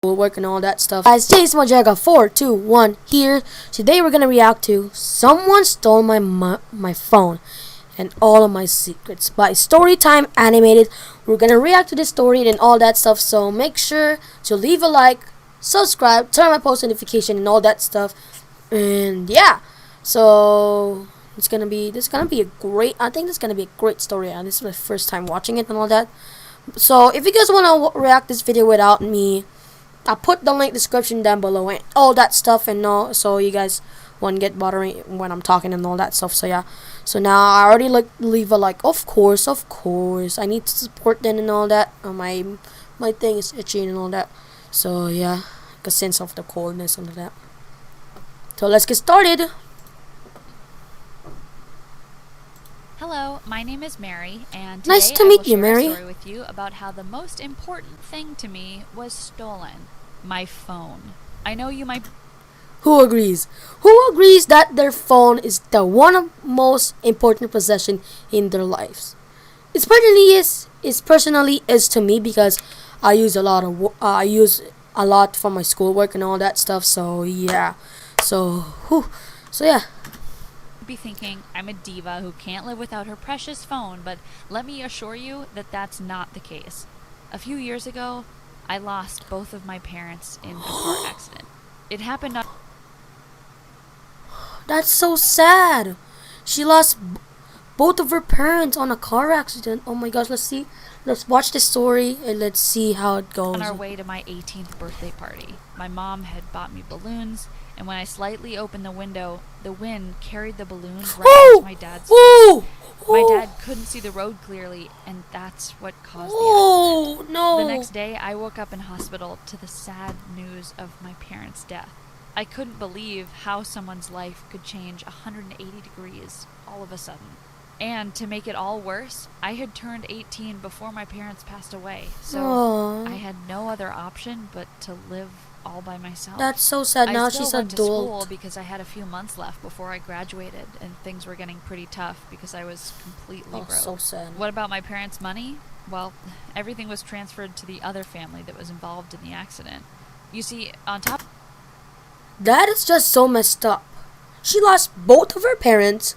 work and all that stuff. Guys, today's Mojaga 421 here. Today we're gonna react to Someone Stole My Phone and All of My Secrets by Storytime Animated. We're gonna react to this story and all that stuff, so make sure to leave a like, subscribe, turn on my post notification and all that stuff. And yeah, so this is gonna be a great. I think this is gonna be a great story, and this is my first time watching it and all that. So if you guys wanna react this video without me, I'll put the link description down below and all that stuff, and all, so you guys won't get bothering when I'm talking and all that stuff. So yeah, so now I already leave a like. Of course, I need to support them and all that. My thing is itchy and all that. So yeah, a sense of the coldness and all that. So let's get started. Hello, my name is Mary, and today Nice to meet you, I will Mary. share a story with you about how the most important thing to me was stolen. My phone. I know you might... Who agrees? Who agrees that their phone is the one of most important possession in their lives? It personally is to me, because I use a lot of I use a lot for my schoolwork and all that stuff. So yeah, so yeah. be thinking I'm a diva who can't live without her precious phone, but let me assure you that that's not the case. A few years ago, I lost both of my parents in a car accident. It happened on... That's so sad. She lost both of her parents on a car accident. Oh my gosh, let's watch the story and let's see how it goes. On our way to my 18th birthday party. My mom had bought me balloons, and when I slightly opened the window, the wind carried the balloons right into my dad's face. My dad couldn't see the road clearly, and that's what caused the accident. No. The next day, I woke up in hospital to the sad news of my parents' death. I couldn't believe how someone's life could change 180 degrees all of a sudden. And to make it all worse, I had turned 18 before my parents passed away, so I had no other option but to live all by myself. That's so sad. Now I still she's went to school adult. because I had a few months left before I graduated, and things were getting pretty tough because I was completely broke. So sad. What about my parents' money? Well, everything was transferred to the other family that was involved in the accident. You see, on top... That is just so messed up. She lost both of her parents,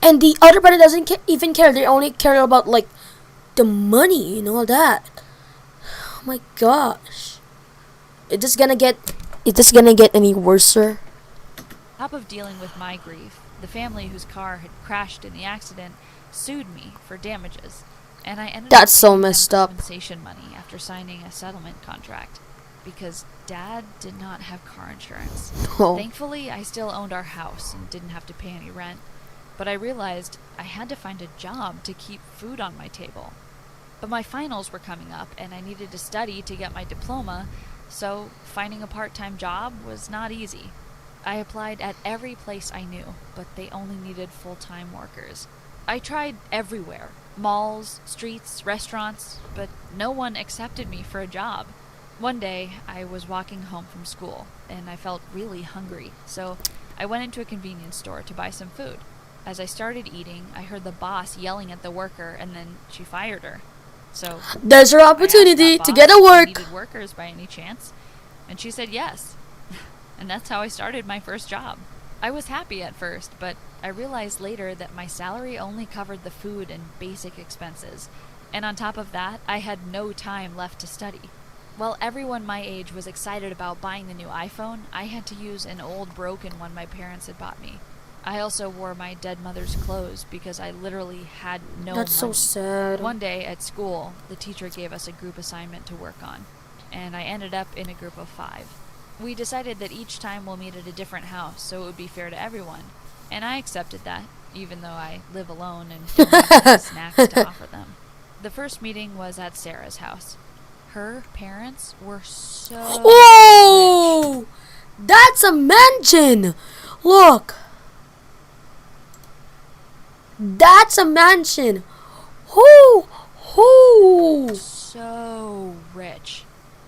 and the other party doesn't even care. They only care about like the money and all that. Oh my gosh. Is this gonna get any worser? On top of dealing with my grief, the family whose car had crashed in the accident sued me for damages, and I ended That's up so paying them messed up. compensation money after signing a settlement contract because Dad did not have car insurance. Oh. Thankfully, I still owned our house and didn't have to pay any rent, but I realized I had to find a job to keep food on my table. But my finals were coming up, and I needed to study to get my diploma, so finding a part-time job was not easy. I applied at every place I knew, but they only needed full-time workers. I tried everywhere, malls, streets, restaurants, but no one accepted me for a job. One day, I was walking home from school, and I felt really hungry, so I went into a convenience store to buy some food. As I started eating, I heard the boss yelling at the worker, and then she fired her. So There's her opportunity to get a if they work. needed workers by any chance, and she said yes. And that's how I started my first job. I was happy at first, but I realized later that my salary only covered the food and basic expenses, and on top of that, I had no time left to study. While everyone my age was excited about buying the new iPhone, I had to use an old broken one my parents had bought me. I also wore my dead mother's clothes because I literally had no money. That's so sad. One day at school, the teacher gave us a group assignment to work on, and I ended up in a group of 5. We decided that each time we'll meet at a different house, so it would be fair to everyone, and I accepted that, even though I live alone and don't have any snacks to offer them. The first meeting was at Sarah's house. Her parents were so Whoa! rich. That's a mansion! Look! That's a mansion! Whoo! So rich.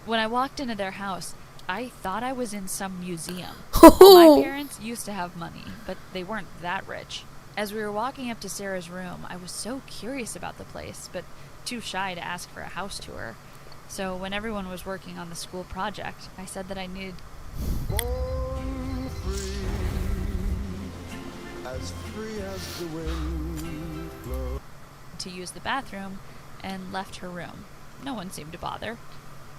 When I walked into their house, I thought I was in some museum. My parents used to have money, but they weren't that rich. As we were walking up to Sarah's room, I was so curious about the place, but too shy to ask for a house tour. So when everyone was working on the school project, I said that I needed Born free as the wind blows. to use the bathroom and left her room. No one seemed to bother.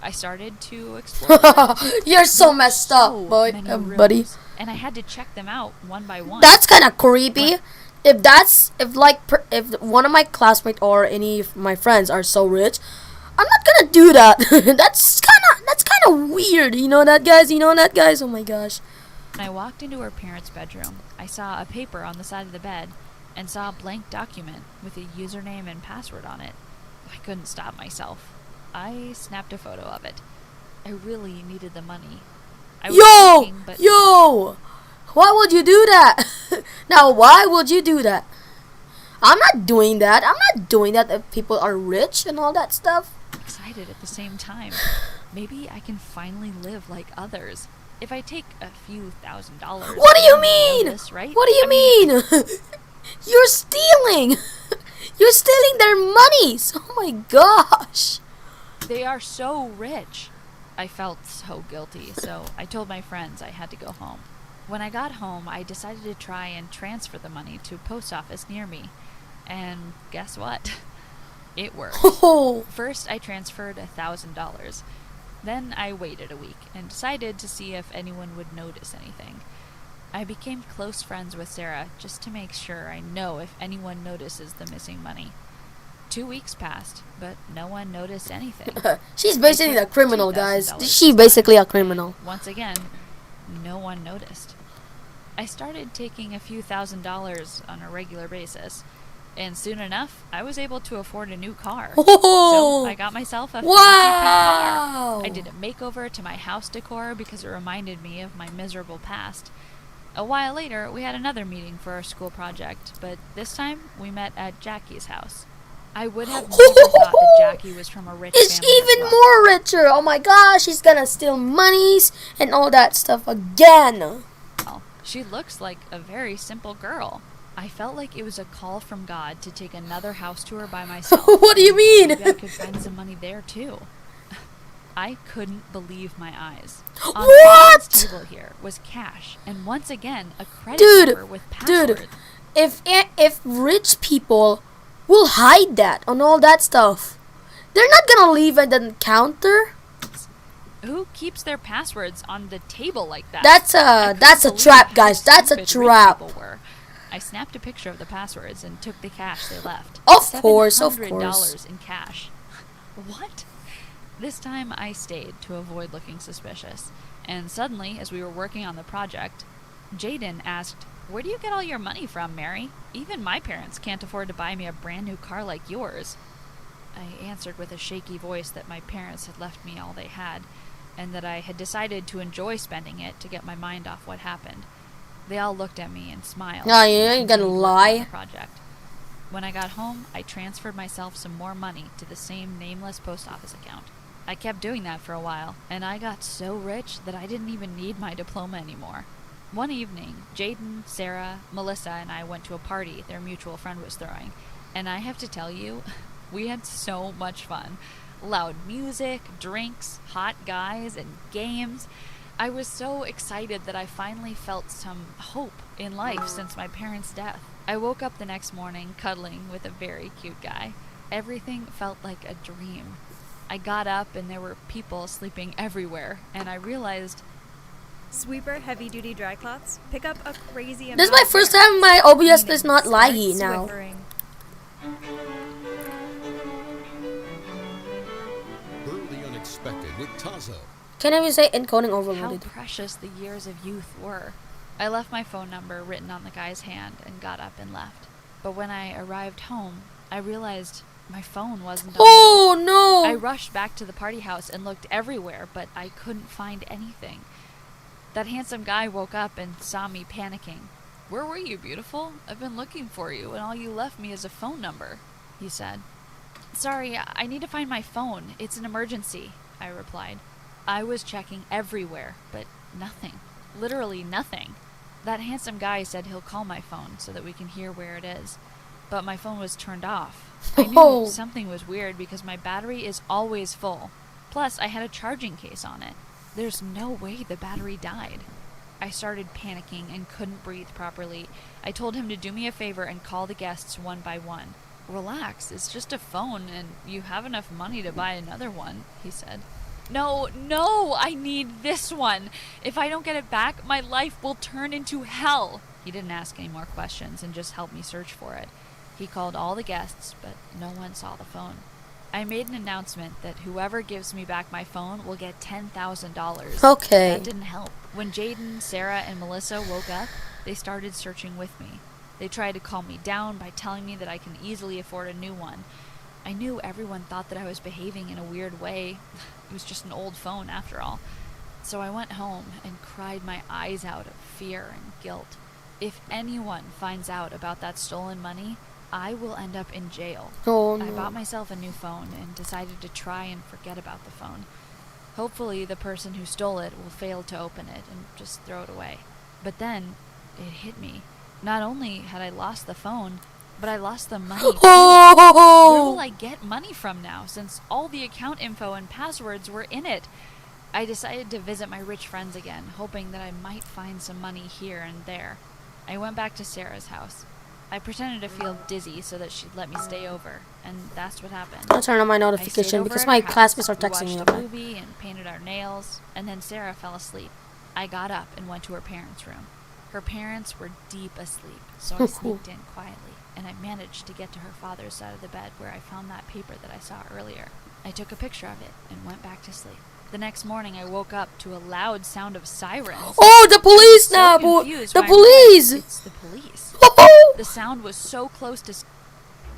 I started to explore the room. You're so messed up, So boy, many buddy. rooms, and I had to check them out one by one. That's kind of creepy. If one of my classmates or any of my friends are so rich, I'm not gonna do that. that's kind of weird. You know that, guys? You know that, guys? Oh my gosh. When I walked into her parents' bedroom, I saw a paper on the side of the bed and saw a blank document with a username and password on it. I couldn't stop myself. I snapped a photo of it. I really needed the money. I was thinking, but Yo! Why would you do that? Now, why would you do that? I'm not doing that. I'm not doing that if people are rich and all that stuff. excited at the same time. Maybe I can finally live like others. If I take a few $1,000s. What do you no one will mean? notice, right? What do you I mean, mean? You're stealing. You're stealing their monies. Oh my gosh. they are so rich. I felt so guilty, so I told my friends I had to go home. When I got home, I decided to try and transfer the money to a post office near me. And guess what? It worked. Oh. First, I transferred $1,000. Then I waited a week and decided to see if anyone would notice anything. I became close friends with Sarah just to make sure I know if anyone notices the missing money. 2 weeks passed, but no one noticed anything. She's basically a took criminal, guys. $2,000 She's basically a criminal. Once again, no one noticed. I started taking a few $1,000s on a regular basis, and soon enough, I was able to afford a new car. Oh. So I got myself a fancy new car. Wow. I did a makeover to my house decor because it reminded me of my miserable past. A while later, we had another meeting for our school project, but this time we met at Jackie's house. I would have never thought that Jackie was from a rich It's family. as even well. more richer. Oh my gosh, she's gonna steal monies and all that stuff again. She looks like a very simple girl. I felt like it was a call from God to take another house tour by myself. What do you mean? Maybe I could find some money there too. I couldn't believe my eyes. On What? the table here was cash, and once again a credit Dude, number with passwords. If rich people will hide that on all that stuff, they're not gonna leave at the counter. Who keeps their passwords on the table like that? That's I a couldn't believe trap, how guys. That's a stupid rich trap. people were. I snapped a picture of the passwords and took the cash they left. Of course, of course. $700 in cash. What? This time I stayed to avoid looking suspicious. And suddenly, as we were working on the project, Jaden asked, "Where do you get all your money from, Mary? Even my parents can't afford to buy me a brand new car like yours." I answered with a shaky voice that my parents had left me all they had, and that I had decided to enjoy spending it to get my mind off what happened. They all looked at me and smiled. Oh, you and ain't gonna continued working on the lie. project. When I got home, I transferred myself some more money to the same nameless post office account. I kept doing that for a while, and I got so rich that I didn't even need my diploma anymore. One evening, Jaden, Sarah, Melissa, and I went to a party their mutual friend was throwing, and I have to tell you, we had so much fun. Loud music, drinks, hot guys, and games. I was so excited that I finally felt some hope in life since my parents' death. I woke up the next morning cuddling with a very cute guy. Everything felt like a dream. I got up and there were people sleeping everywhere, and I realized Sweeper heavy duty dry cloths pick up a crazy amount. This is my of first air, time my OBS meaning is not start laggy now. Swiffering. Early unexpected with Tazo. Can I even say encoding how overloaded? precious the years of youth were. I left my phone number written on the guy's hand and got up and left. But when I arrived home, I realized my phone wasn't on. Oh no! I rushed back to the party house and looked everywhere, but I couldn't find anything. That handsome guy woke up and saw me panicking. "Where were you, beautiful? I've been looking for you, and all you left me is a phone number," he said. "Sorry, I need to find my phone. It's an emergency," I replied. I was checking everywhere, but nothing. Literally nothing. That handsome guy said he'll call my phone so that we can hear where it is. But my phone was turned off. I Oh. knew something was weird because my battery is always full. Plus, I had a charging case on it. There's no way the battery died. I started panicking and couldn't breathe properly. I told him to do me a favor and call the guests one by one. Relax, it's just a phone and you have enough money to buy another one, he said. No, I need this one. If I don't get it back, my life will turn into hell. He didn't ask any more questions and just helped me search for it. He called all the guests, but no one saw the phone. I made an announcement that whoever gives me back my phone will get $10,000. Okay. That didn't help. When Jaden, Sarah, and Melissa woke up, they started searching with me. They tried to calm me down by telling me that I can easily afford a new one. I knew everyone thought that I was behaving in a weird way. It was just an old phone after all. So I went home and cried my eyes out of fear and guilt. If anyone finds out about that stolen money, I will end up in jail. Oh I no. bought myself a new phone and decided to try and forget about the phone. Hopefully the person who stole it will fail to open it and just throw it away. But then it hit me. Not only had I lost the phone, but I lost the money too. Where will Oh! I get money from now, since all the account info and passwords were in it? I decided to visit my rich friends again, hoping that I might find some money here and there. I went back to Sarah's house. I pretended to feel dizzy so that she'd let me stay over, and that's what happened. I'll turn on my I stayed notification over because at my her house. classmates are We texting me. watched a Okay. movie and painted our nails, and then Sarah fell asleep. I got up and went to her parents' room. Her parents were deep asleep, so I sneaked in quietly, and I managed to get to her father's side of the bed where I found that paper that I saw earlier. I took a picture of it and went back to sleep. The next morning, I woke up to a loud sound of sirens. Oh, the police So now! confused The when I realized police! It's the police. Oh! The sound was so close to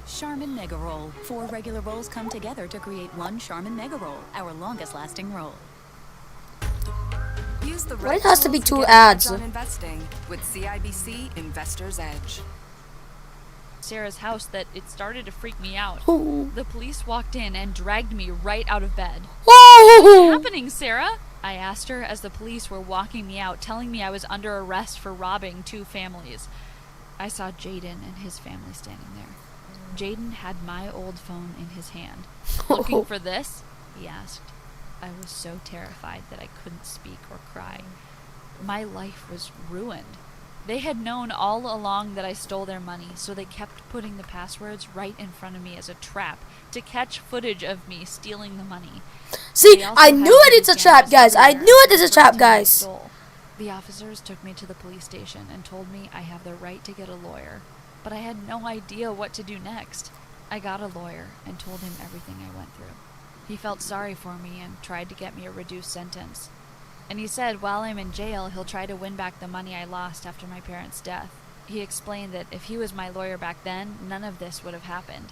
Charmin Mega Roll. 4 regular rolls come together to create one Charmin Mega Roll, our longest lasting roll. Use the Why right it has to be tools two get ads? edge on investing with CIBC Investor's Edge. Sarah's house that it started to freak me out. Oh! The police walked in and dragged me right out of bed. Oh! What's happening, Sarah? I asked her as the police were walking me out, telling me I was under arrest for robbing 2 families. I saw Jaden and his family standing there. Jaden had my old phone in his hand. Looking for this? He asked. I was so terrified that I couldn't speak or cry. My life was ruined. They had known all along that I stole their money, so they kept putting the passwords right in front of me as a trap to catch footage of me stealing the money. See, They also I had knew it! It's a cameras trap, guys! I everywhere knew it is a the trap, first time I guys! stole. The officers took me to the police station and told me I have the right to get a lawyer, but I had no idea what to do next. I got a lawyer and told him everything I went through. He felt sorry for me and tried to get me a reduced sentence. And he said while I'm in jail, he'll try to win back the money I lost after my parents' death. He explained that if he was my lawyer back then, none of this would have happened.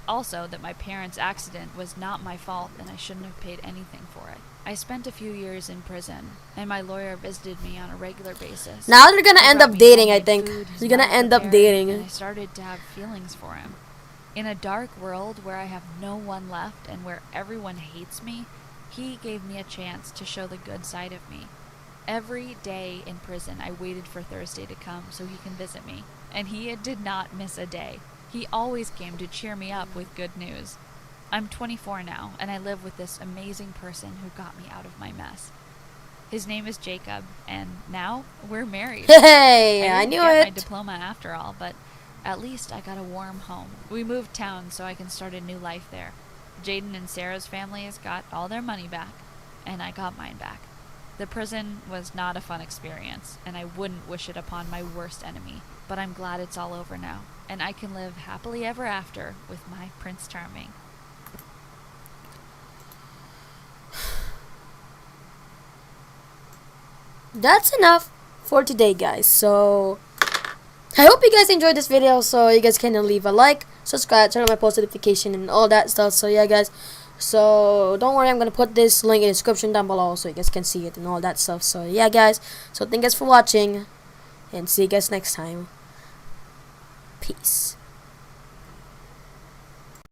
Also, that my parents' accident was not my fault and I shouldn't have paid anything for it. I spent a few years in prison, and my lawyer visited me on a regular basis. Now they're gonna He end brought up me dating, I homemade think. food his They're gonna mother end up prepared, dating. and I started to have feelings for him. In a dark world where I have no one left and where everyone hates me, he gave me a chance to show the good side of me. Every day in prison, I waited for Thursday to come so he can visit me, and he did not miss a day. He always came to cheer me up with good news. I'm 24 now, and I live with this amazing person who got me out of my mess. His name is Jacob, and now we're married. Hey, I didn't knew get my it! diploma after all, but at least I got a warm home. We moved town so I can start a new life there. Jaden and Sarah's families got all their money back, and I got mine back. The prison was not a fun experience, and I wouldn't wish it upon my worst enemy, but I'm glad it's all over now, and I can live happily ever after with my Prince Charming. That's enough for today, guys. So I hope you guys enjoyed this video. So you guys can leave a like, subscribe, turn on my post notification and all that stuff. So yeah, guys, so don't worry, I'm gonna put this link in the description down below so you guys can see it and all that stuff. So yeah, guys, so thank you guys for watching and see you guys next time. Peace.